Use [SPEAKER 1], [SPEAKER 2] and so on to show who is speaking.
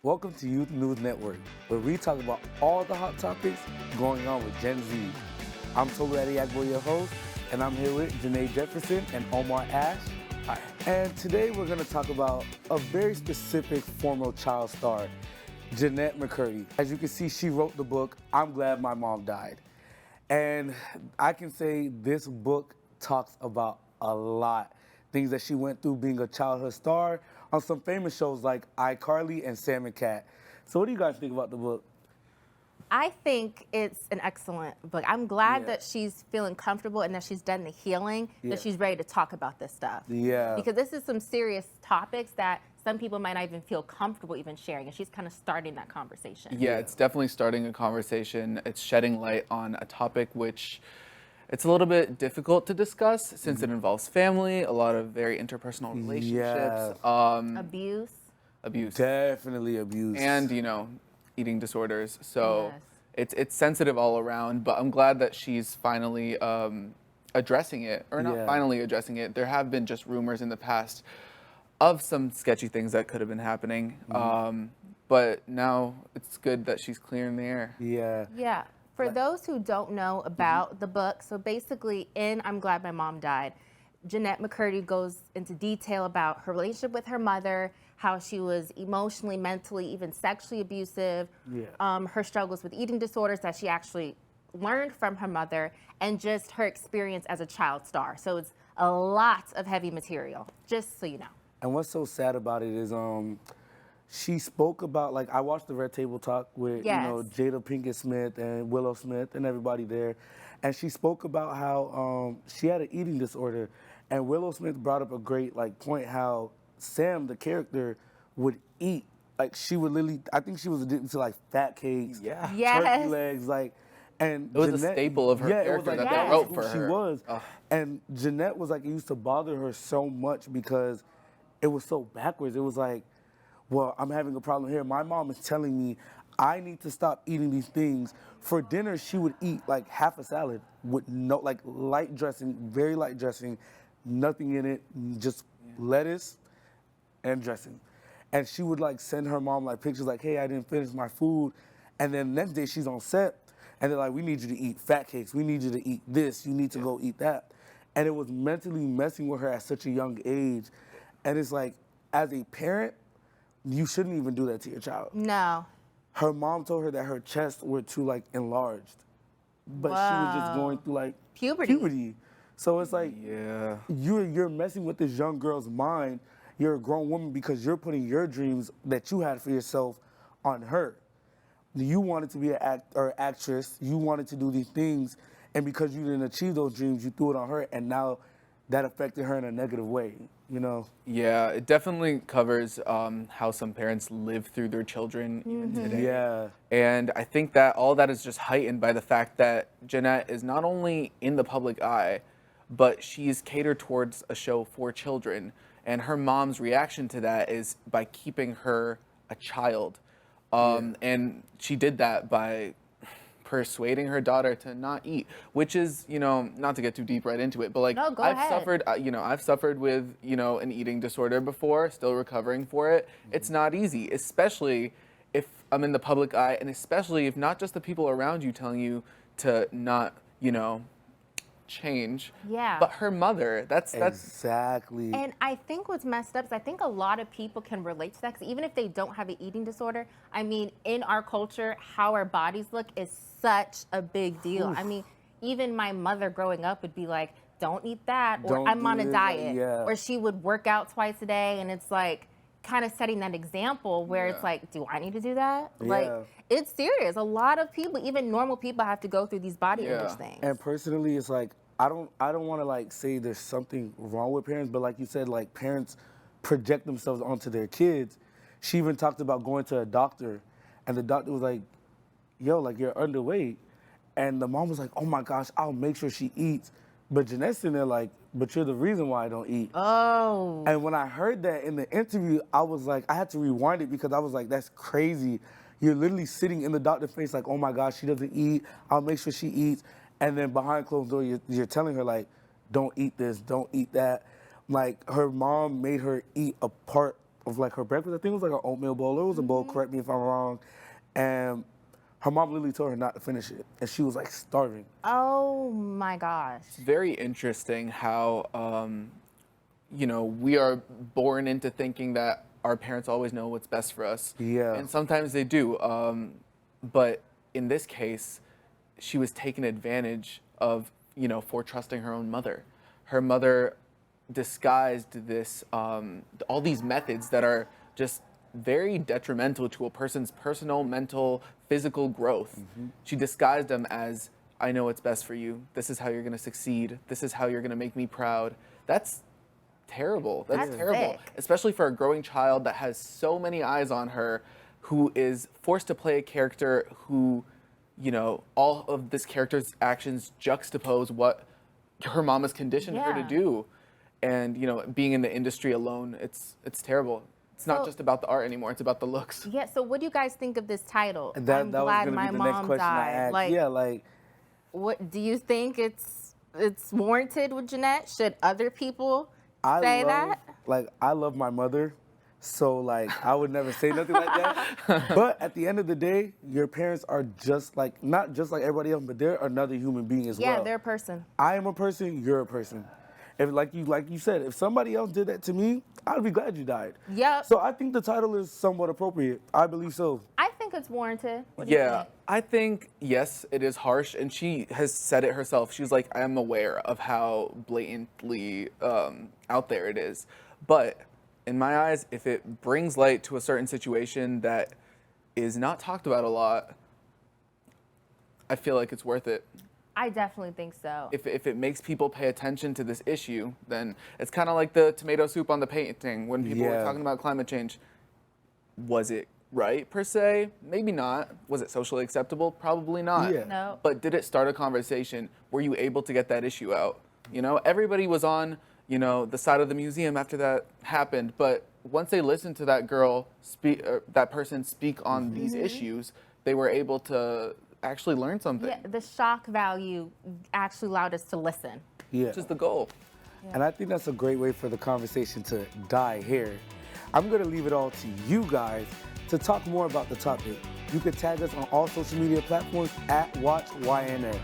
[SPEAKER 1] Welcome to Youth News Network, where we talk about all the hot topics going on with Gen Z. I'm Tolu, your host, and I'm here with Janay Jefferson and Omar Ash.
[SPEAKER 2] Hi.
[SPEAKER 1] And today we're going to talk about a very specific former child star, Jeannette McCurdy. As you can see, she wrote the book, I'm Glad My Mom Died. And I can say this book talks about a lot. Things that she went through being a childhood star on some famous shows like iCarly and Sam and Cat. So what do you guys think about the book?
[SPEAKER 3] I think it's an excellent book. I'm glad
[SPEAKER 1] Yeah.
[SPEAKER 3] that she's feeling comfortable and that she's done the healing,
[SPEAKER 1] Yeah.
[SPEAKER 3] that she's ready to talk about this stuff.
[SPEAKER 1] Yeah.
[SPEAKER 3] Because this is some serious topics that some people might not even feel comfortable even sharing, and she's kind of starting that conversation.
[SPEAKER 2] Yeah, it's definitely starting a conversation. It's shedding light on a topic which it's a little bit difficult to discuss since it involves family, a lot of very interpersonal relationships,
[SPEAKER 3] Abuse.
[SPEAKER 1] Definitely abuse.
[SPEAKER 2] and eating disorders. So
[SPEAKER 3] Yes.
[SPEAKER 2] it's sensitive all around. But I'm glad that she's finally addressing it, or not
[SPEAKER 1] Yeah.
[SPEAKER 2] finally addressing it. There have been just rumors in the past of some sketchy things that could have been happening. But now it's good that she's clearing the air.
[SPEAKER 1] Yeah.
[SPEAKER 3] Yeah. For those who don't know about the book, so basically in I'm Glad My Mom Died, Jeannette McCurdy goes into detail about her relationship with her mother, how she was emotionally, mentally, even sexually abusive, her struggles with eating disorders that she actually learned from her mother, and just her experience as a child star. So it's a lot of heavy material, just so you know.
[SPEAKER 1] And what's so sad about it is she spoke about, like, I watched the Red Table Talk with, Jada Pinkett Smith and Willow Smith and everybody there. And she spoke about how she had an eating disorder. And Willow Smith brought up a great, point how Sam, the character, would eat. Like, she would literally, I think she was addicted to, fat cakes,
[SPEAKER 2] Yeah.
[SPEAKER 3] Yes.
[SPEAKER 1] turkey legs, and
[SPEAKER 2] It was a
[SPEAKER 1] Jeannette-
[SPEAKER 2] staple of her
[SPEAKER 1] yeah,
[SPEAKER 2] character
[SPEAKER 1] it was
[SPEAKER 2] that
[SPEAKER 3] they
[SPEAKER 1] was
[SPEAKER 2] wrote
[SPEAKER 1] who
[SPEAKER 2] for
[SPEAKER 1] she
[SPEAKER 2] her.
[SPEAKER 1] was.
[SPEAKER 2] Ugh.
[SPEAKER 1] And Jeannette was it used to bother her so much because it was so backwards. It was like, well, I'm having a problem here. My mom is telling me I need to stop eating these things. For dinner, she would eat half a salad with no, light dressing, very light dressing, nothing in it, just lettuce and dressing. And she would send her mom pictures hey, I didn't finish my food. And then next day she's on set and they're like, we need you to eat fat cakes. We need you to eat this. You need to go eat that. And it was mentally messing with her at such a young age. And it's as a parent, you shouldn't even do that to your child.
[SPEAKER 3] No.
[SPEAKER 1] Her mom told her that her chest were too enlarged, but she was just going through puberty. So it's
[SPEAKER 2] Yeah.
[SPEAKER 1] you're messing with this young girl's mind. You're a grown woman because you're putting your dreams that you had for yourself on her. You wanted to be an actress. You wanted to do these things, and because you didn't achieve those dreams, you threw it on her, and now that affected her in a negative way.
[SPEAKER 2] Yeah, it definitely covers how some parents live through their children even today.
[SPEAKER 1] Yeah.
[SPEAKER 2] And I think that all that is just heightened by the fact that Jennette is not only in the public eye, but she's catered towards a show for children. And her mom's reaction to that is by keeping her a child. And she did that by persuading her daughter to not eat, which is, not to get too deep right into it, but
[SPEAKER 3] No, go
[SPEAKER 2] I've
[SPEAKER 3] ahead.
[SPEAKER 2] suffered, I've suffered with, an eating disorder before, still recovering for it. It's not easy, especially if I'm in the public eye, and especially if not just the people around you telling you to not, change.
[SPEAKER 3] Yeah.
[SPEAKER 2] But her mother, that's
[SPEAKER 1] Exactly.
[SPEAKER 3] And I think what's messed up is I think a lot of people can relate to that, 'cause even if they don't have an eating disorder, I mean, in our culture, how our bodies look is such a big deal. I mean, even my mother growing up would be like, don't eat that, or
[SPEAKER 1] Don't
[SPEAKER 3] I'm
[SPEAKER 1] do
[SPEAKER 3] on a
[SPEAKER 1] this,
[SPEAKER 3] diet.
[SPEAKER 1] yeah.
[SPEAKER 3] Or she would work out twice a day, and it's kind of setting that example where it's do I need to do that?
[SPEAKER 1] Yeah.
[SPEAKER 3] It's serious. A lot of people, even normal people, have to go through these body image things.
[SPEAKER 1] And personally, it's I don't want to say there's something wrong with parents, but like you said, parents project themselves onto their kids. She even talked about going to a doctor, and the doctor was like, yo, you're underweight. And the mom was like, oh my gosh, I'll make sure she eats. But Jennette's in there but you're the reason why I don't eat.
[SPEAKER 3] Oh.
[SPEAKER 1] And when I heard that in the interview, I was I had to rewind it because I was that's crazy. You're literally sitting in the doctor's face oh my gosh, she doesn't eat. I'll make sure she eats. And then behind closed doors, you're telling her don't eat this, don't eat that. Her mom made her eat a part of like her breakfast. I think it was like an oatmeal bowl. It was a bowl, correct me if I'm wrong. And her mom literally told her not to finish it. And she was like starving.
[SPEAKER 3] Oh my gosh.
[SPEAKER 2] It's very interesting how, you know, we are born into thinking that our parents always know what's best for us.
[SPEAKER 1] Yeah.
[SPEAKER 2] And sometimes they do. But in this case, she was taken advantage of, you know, for trusting her own mother. Her mother disguised this, all these methods that are just very detrimental to a person's personal, mental, physical growth. She disguised them as, I know what's best for you. This is how you're going to succeed. This is how you're going to make me proud. That's terrible. That's terrible.
[SPEAKER 3] sick.
[SPEAKER 2] Especially for a growing child that has so many eyes on her, who is forced to play a character who, you know, all of this character's actions juxtapose what her mom has conditioned her to
[SPEAKER 3] Yeah.
[SPEAKER 2] do. And, you know, being in the industry alone, it's terrible. It's not
[SPEAKER 3] So-
[SPEAKER 2] just about the art anymore. It's about the looks.
[SPEAKER 3] Yeah, so what do you guys think of this title?
[SPEAKER 1] And that
[SPEAKER 3] I'm
[SPEAKER 1] was
[SPEAKER 3] glad
[SPEAKER 1] gonna
[SPEAKER 3] my
[SPEAKER 1] be the next
[SPEAKER 3] mom
[SPEAKER 1] question I
[SPEAKER 3] died.
[SPEAKER 1] asked.
[SPEAKER 3] Like,
[SPEAKER 1] Yeah, like
[SPEAKER 3] what do you think it's warranted with Jeannette? Should other people
[SPEAKER 1] I
[SPEAKER 3] say
[SPEAKER 1] love,
[SPEAKER 3] that?
[SPEAKER 1] like I love my mother, so like I would never say nothing like that. But at the end of the day, your parents are just like not just like everybody else, but they're another human being as well.
[SPEAKER 3] Yeah, they're a person.
[SPEAKER 1] I am a person, you're a person. If like you said, if somebody else did that to me, I'd be glad you died.
[SPEAKER 3] Yep.
[SPEAKER 1] So I think the title is somewhat appropriate. I believe so.
[SPEAKER 3] I think it's warranted. What do you
[SPEAKER 2] Yeah,
[SPEAKER 3] think?
[SPEAKER 2] I think, yes, it is harsh. And she has said it herself. She's like, I am aware of how blatantly out there it is. But in my eyes, if it brings light to a certain situation that is not talked about a lot, I feel like it's worth it.
[SPEAKER 3] I definitely think so.
[SPEAKER 2] If it makes people pay attention to this issue, then it's kind of like the tomato soup on the painting when people were
[SPEAKER 1] Yeah.
[SPEAKER 2] talking about climate change. Was it right per se? Maybe not. Was it socially acceptable? Probably not.
[SPEAKER 1] Yeah.
[SPEAKER 3] No.
[SPEAKER 2] But did it start a conversation? Were you able to get that issue out? You know, everybody was on, you know, the side of the museum after that happened. But once they listened to that girl speak, that person speak on these issues, they were able to actually learn something,
[SPEAKER 3] Yeah, the shock value actually allowed us to listen.
[SPEAKER 1] Yeah.
[SPEAKER 2] which is the goal.
[SPEAKER 1] And I think that's a great way for the conversation to die here. I'm going to leave it all to you guys to talk more about the topic. You can tag us on all social media platforms at WatchYNA.